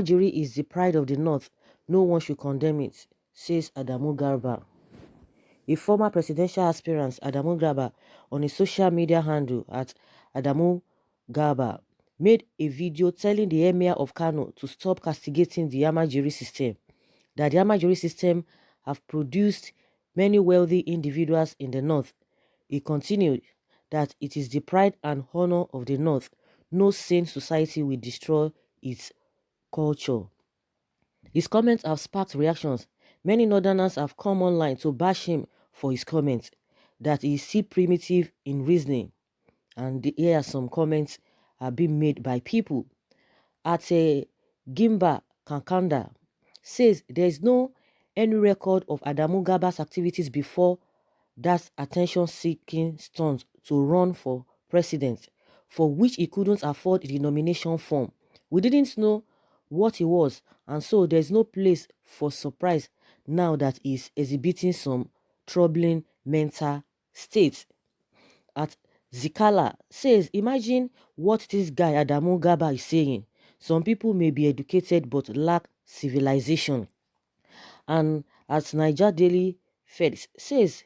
Almajiri is the pride of the North. No one should condemn it, says Adamu Garba. A former presidential aspirant, Adamu Garba, on a social media handle at Adamu Garba, made a video telling the Emir of Kano to stop castigating the Almajiri system, that the Almajiri system have produced many wealthy individuals in the North. He continued that it is the pride and honor of the North. No sane society will destroy its culture. His comments have sparked reactions. Many Northerners have come online to bash him for his comments, that he is still primitive in reasoning. And here are some comments are being made by people. Ate Gimba Kankanda says there is no any record of Adamu Garba's activities before that attention-seeking stunt to run for president, for which he couldn't afford the nomination form. We didn't know what he was, and so there's no place for surprise now that he's exhibiting some troubling mental state. At Zikala says, imagine what this guy Adamu Garba is saying. Some people may be educated but lack civilization. And as Niger Daily Fed says,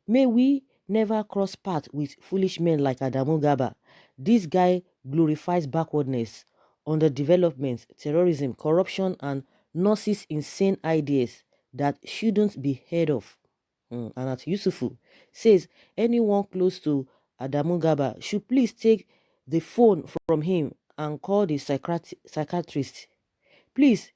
may we never cross paths with foolish men like Adamu Garba. This guy glorifies backwardness, underdevelopment, terrorism, corruption, and nurses insane ideas that shouldn't be heard of. And at Yusufu says, anyone close to Adamu Garba should please take the phone from him and call the psychiatrist. Please,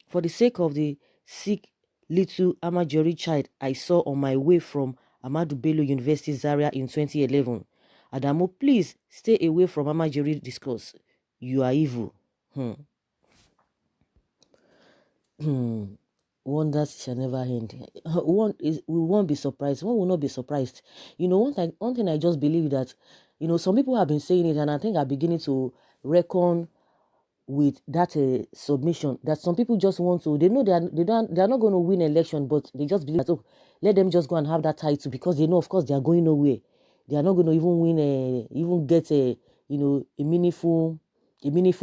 for the sake of the sick little Almajiri child I saw on my way from Ahmadu Bello University Zaria in 2011. Adamu, please stay away from Almajiri discourse. You are evil. Wonders shall never end. We won't be surprised. One will not be surprised. One thing I just believe that, some people have been saying it, and I think are beginning to reckon with that submission, that some people just want to, they know they're not going to win election, but they just believe that, oh, let them just go and have that title, because they know, of course, they are going nowhere. They are not going to even win even get a meaningful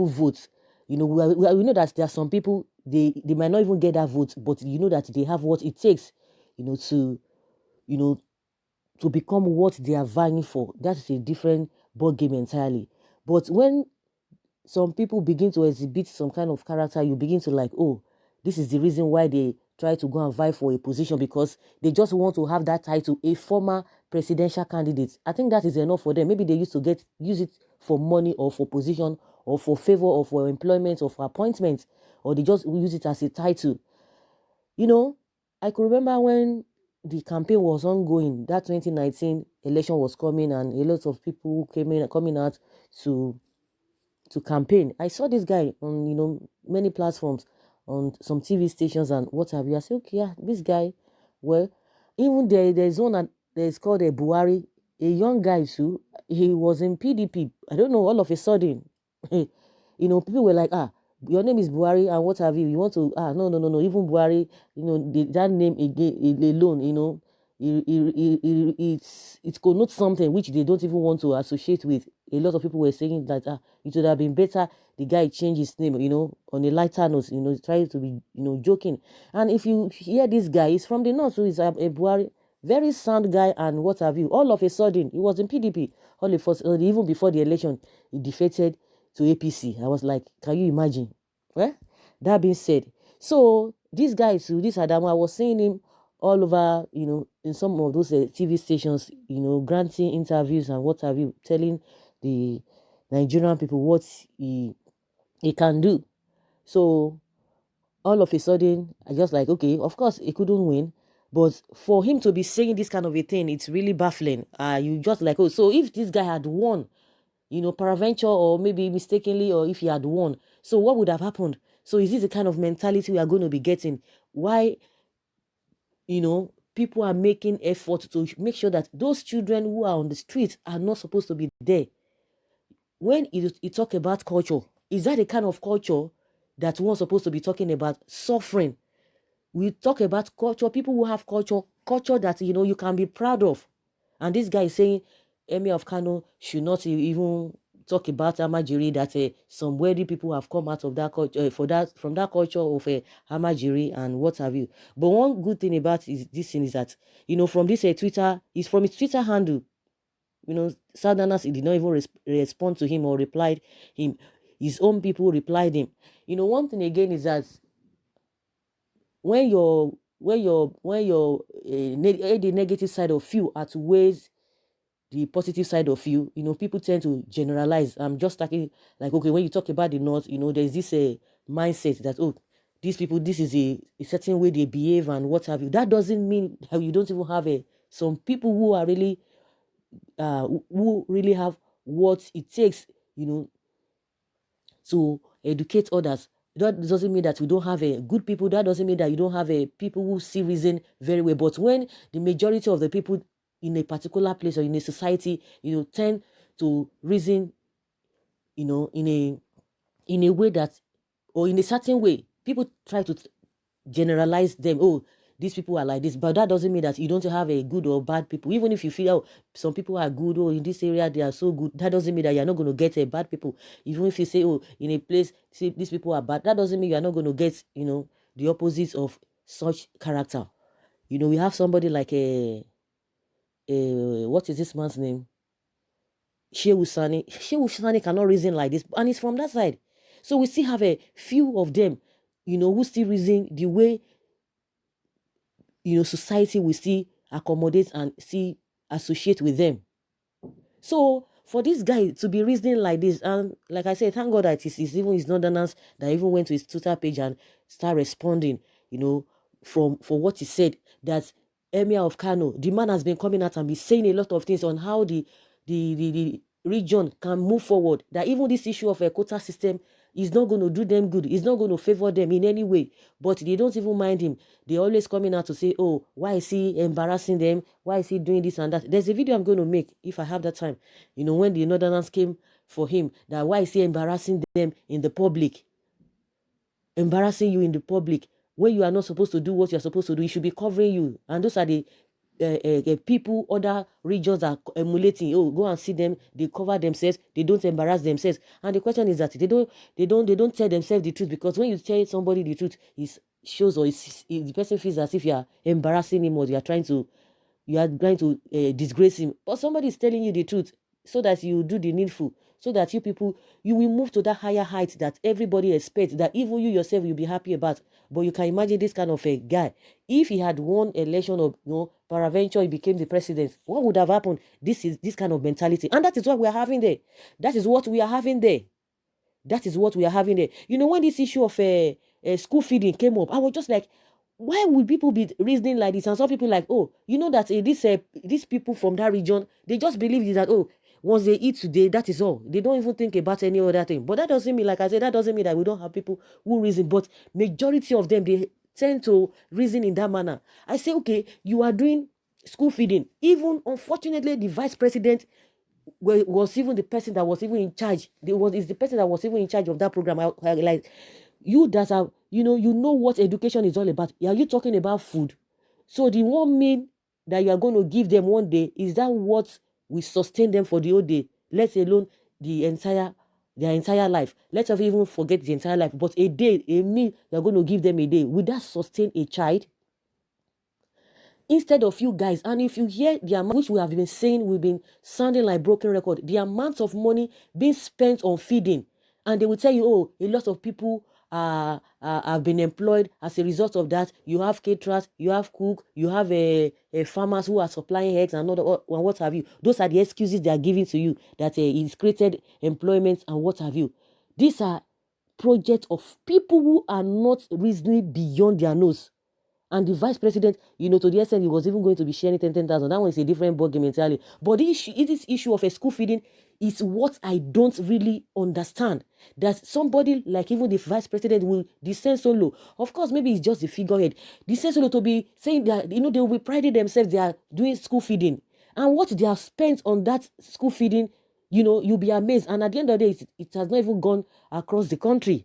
vote. We know that there are some people, they might not even get that vote, but that they have what it takes to become what they are vying for. That's a different ball game entirely. But when some people begin to exhibit some kind of character, you begin to like, oh, this is the reason why they try to go and vie for a position, because they just want to have that title, a former presidential candidate. I think that is enough for them. Maybe they used to use it for money or for position or for favor or for employment or for appointment, or they just use it as a title. I could remember when the campaign was ongoing, that 2019 election was coming, and a lot of people coming out to campaign. I saw this guy on many platforms, on some TV stations and what have you. I said, okay, yeah, this guy, well, even there's one that is called a Buhari, a young guy too. He was in PDP. I don't know, all of a sudden, people were like, your name is Buhari and what have you. You want to no. Even Buhari, that name again alone, it connotes something which they don't even want to associate with. A lot of people were saying that it would have been better the guy changed his name, on a lighter note, trying to be, joking. And if you hear this guy, he's from the north, so he's a Buhari, very sound guy and what have you. All of a sudden, he was in PDP. All of a sudden, even before the election, he defected to APC. I was like, can you imagine? Well, that being said, so this guy too, this Adamu, I was seeing him all over, in some of those TV stations, granting interviews and what have you, telling the Nigerian people what he can do. So all of a sudden, I just like, okay, of course he couldn't win, but for him to be saying this kind of a thing, it's really baffling. You just like, oh, so if this guy had won, peradventure or maybe mistakenly, or if he had won, so what would have happened? So is this the kind of mentality we are going to be getting? Why, people are making effort to make sure that those children who are on the streets are not supposed to be there? When you talk about culture, is that the kind of culture that we're supposed to be talking about? Suffering. We talk about culture, people who have culture that, you can be proud of. And this guy is saying Emir of Kano should not even talk about Almajiri, that some wealthy people have come out of that culture, from that culture of Almajiri and what have you. But one good thing about this thing is that, from this Twitter, is from his Twitter handle, Southerners did not even respond to him or replied him. His own people replied him. One thing again is that when the negative side of you outweighs the positive side of you, people tend to generalize. I'm just talking like, okay, when you talk about the North, there's this mindset that, oh, these people, this is a certain way they behave and what have you. That doesn't mean that you don't even have some people who are really who really have what it takes, to educate others. That doesn't mean that we don't have good people. That doesn't mean that you don't have people who see reason very well. But when the majority of the people in a particular place or in a society, tend to reason, in a way that, or in a certain way, people try to generalize them. Oh, these people are like this, but that doesn't mean that you don't have a good or bad people. Even if you feel, oh, some people are good, or in this area they are so good, that doesn't mean that you're not going to get a bad people. Even if you say, oh, in a place, see, these people are bad, that doesn't mean you're not going to get, the opposites of such character. We have somebody like what is this man's name? Shehu Sani cannot reason like this, and it's from that side. So we still have a few of them, who still reason the way, society will still accommodate and see associate with them. So for this guy to be reasoning like this, and like I said, thank God that it's even his Northerners that even went to his Twitter page and start responding, for what he said, that Emir of Kano, the man has been coming out and be saying a lot of things on how the region can move forward, that even this issue of a quota system is not going to do them good. It's not going to favor them in any way. But they don't even mind him. They always coming out to say, oh, why is he embarrassing them? Why is he doing this and that? There's a video I'm going to make if I have that time. When the Northerners came for him, that why is he embarrassing them in the public? Embarrassing you in the public. When you are not supposed to do what you're supposed to do, he should be covering you. And those are the people, other regions are emulating. Oh, go and see them. They cover themselves. They don't embarrass themselves. And the question is that they don't tell themselves the truth, because when you tell somebody the truth, it shows, or the person feels as if you are embarrassing him, or you are trying to disgrace him. But somebody is telling you the truth so that you do the needful, so that you will move to that higher height that everybody expects, that even you yourself will be happy about. But you can imagine this kind of a guy, if he had won election, or peradventure he became the president, what would have happened? This is this kind of mentality, and that is what we are having there. That is what we are having there. When this issue of school feeding came up, I was just like, why would people be reasoning like this? And some people like, oh, that these people from that region, they just believe that, oh, once they eat today, that is all. They don't even think about any other thing. But that doesn't mean, like I said, that doesn't mean that we don't have people who reason. But majority of them, they tend to reason in that manner. I say, okay, you are doing school feeding. Even, unfortunately, the vice president was even the person that was even in charge. Is the person that was even in charge of that program. Like, you that are, you know what education is all about. Are you talking about food? So the 1 meal that you are going to give them one day, is that what will sustain them for the whole day, let alone their entire life? Let's even forget the entire life, but a day, a meal you're going to give them a day, will that sustain a child? Instead of you guys, and if you hear the amount, which we have been saying, we've been sounding like broken record, the amount of money being spent on feeding, and they will tell you, oh, a lot of people have been employed as a result of that. You have caterers, you have cook, you have farmers who are supplying eggs and what have you. Those are the excuses they are giving to you, that it's created employment and what have you. These are projects of people who are not reasoning beyond their nose. And the vice president, to the extent he was even going to be sharing 10,000. That one is a different ballgame entirely. But this issue of a school feeding is what I don't really understand. That somebody like even the vice president will descend so low. Of course, maybe it's just the figurehead. Descend so low to be saying that, they will be priding themselves they are doing school feeding. And what they have spent on that school feeding, you'll be amazed. And at the end of the day, it has not even gone across the country.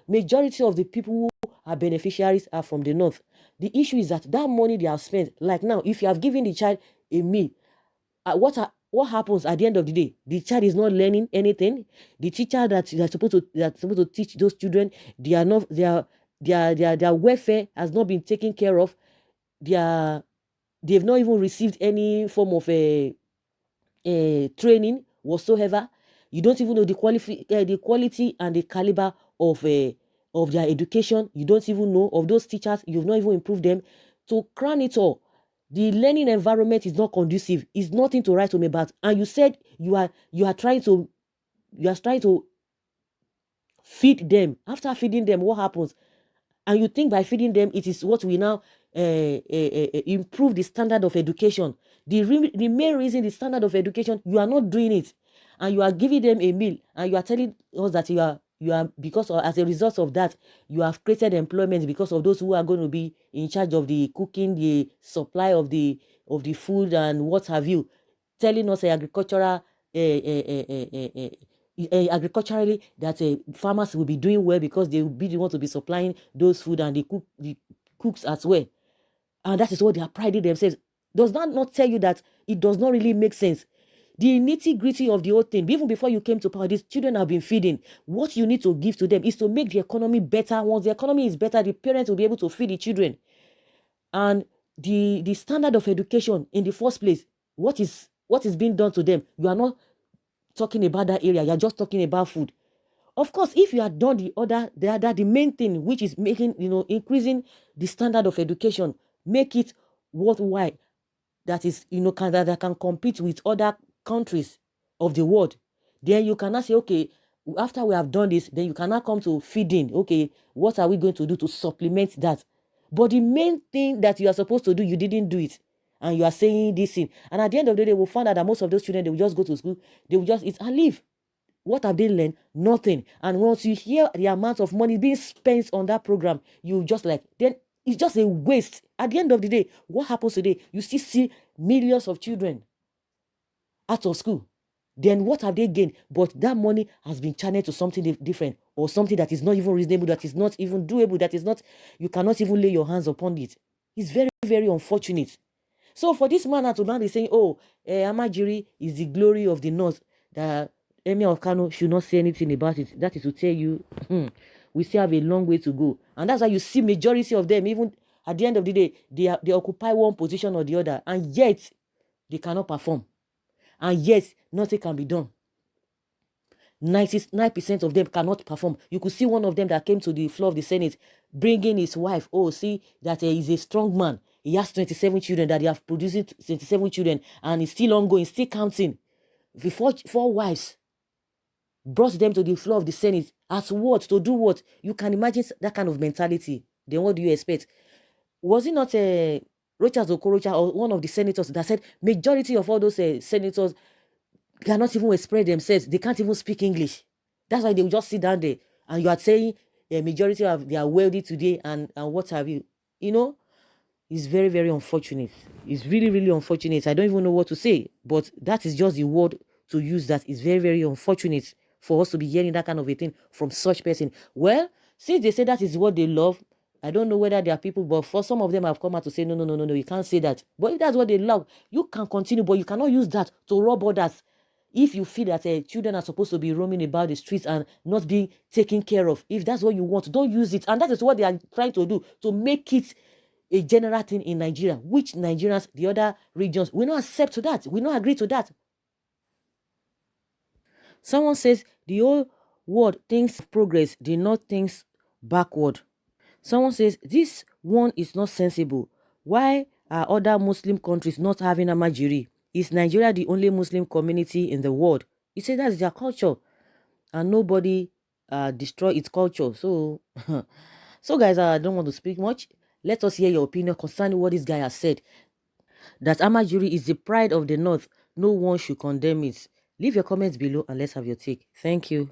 Majority of the people who are beneficiaries are from the north. The issue is that money they have spent, like now, if you have given the child a meal, what happens at the end of the day? The child is not learning anything. The teacher that's supposed to teach those children, they are not their welfare has not been taken care of. They've not even received any form of a training whatsoever. You don't even know the quality and the caliber of their education. You don't even know of those teachers. You've not even improved them. To crown it all, the learning environment is not conducive. It's nothing to write home about. And you said you are trying to feed them. After feeding them, what happens? And you think by feeding them, it is what we now improve the standard of education. The main reason, the standard of education, you are not doing it, and you are giving them a meal, and you are telling us that you are because as a result of that, you have created employment because of those who are going to be in charge of the cooking, the supply of the food and what have you, telling us agriculturally that farmers will be doing well because they will be the ones to be supplying those food, and the cooks as well. And that is what they are priding themselves. Does that not tell you that it does not really make sense? The nitty-gritty of the whole thing, even before you came to power, these children have been feeding. What you need to give to them is to make the economy better. Once the economy is better, the parents will be able to feed the children. And the standard of education in the first place, what is being done to them? You are not talking about that area. You are just talking about food. Of course, if you had done the main thing, which is making, increasing the standard of education, make it worthwhile, that is, that can compete with other countries of the world, then you cannot say, okay, after we have done this, then you cannot come to feeding. Okay, what are we going to do to supplement that? But the main thing that you are supposed to do, you didn't do it. And you are saying this thing. And at the end of the day, they will find out that most of those children, they will just go to school, they will just eat and leave. What have they learned? Nothing. And once you hear the amount of money being spent on that program, you just then it's just a waste. At the end of the day, what happens today? You still see millions of children out of school. Then what have they gained? But that money has been channeled to something different, or something that is not even reasonable, that is not even doable, that is not, you cannot even lay your hands upon it. It's very, very unfortunate. So for this man to now be saying, oh, Almajiri is the glory of the North, that Emir of Kano should not say anything about it, that is to tell you, we still have a long way to go. And that's why you see majority of them, even at the end of the day, they occupy one position or the other, and yet they cannot perform. And yet nothing can be done. 99% of them cannot perform. You could see one of them that came to the floor of the Senate bringing his wife. Oh, see that he's a strong man. He has 27 children, that they have produced 27 children, and he's still ongoing, still counting. The four wives brought them to the floor of the Senate. As what? To do what? You can imagine that kind of mentality. Then what do you expect? Was it not Rochas Okorocha or one of the senators that said majority of all those senators cannot even express themselves? They can't even speak English. That's why they will just sit down there, and you are saying a majority of they are wealthy today and what have you. It's very, very unfortunate. It's really, really unfortunate. I don't even know what to say, but that is just the word to use. That is very, very unfortunate for us to be hearing that kind of a thing from such person. Well, since they say that is what they love, I don't know whether there are people, but for some of them have come out to say, no, you can't say that. But if that's what they love, you can continue, but you cannot use that to rob others. If you feel that children are supposed to be roaming about the streets and not being taken care of, if that's what you want, don't use it. And that is what they are trying to do, to make it a general thing in Nigeria, which Nigerians, the other regions, will not accept to that. We not agree to that. Someone says the whole world thinks progress, the North thinks backward. Someone says this one is not sensible. Why are other Muslim countries not having Almajiri? Is Nigeria the only Muslim community in the world? He said that's their culture, and nobody destroy its culture. So, so guys, I don't want to speak much. Let us hear your opinion concerning what this guy has said. That Almajiri is the pride of the North. No one should condemn it. Leave your comments below and let's have your take. Thank you.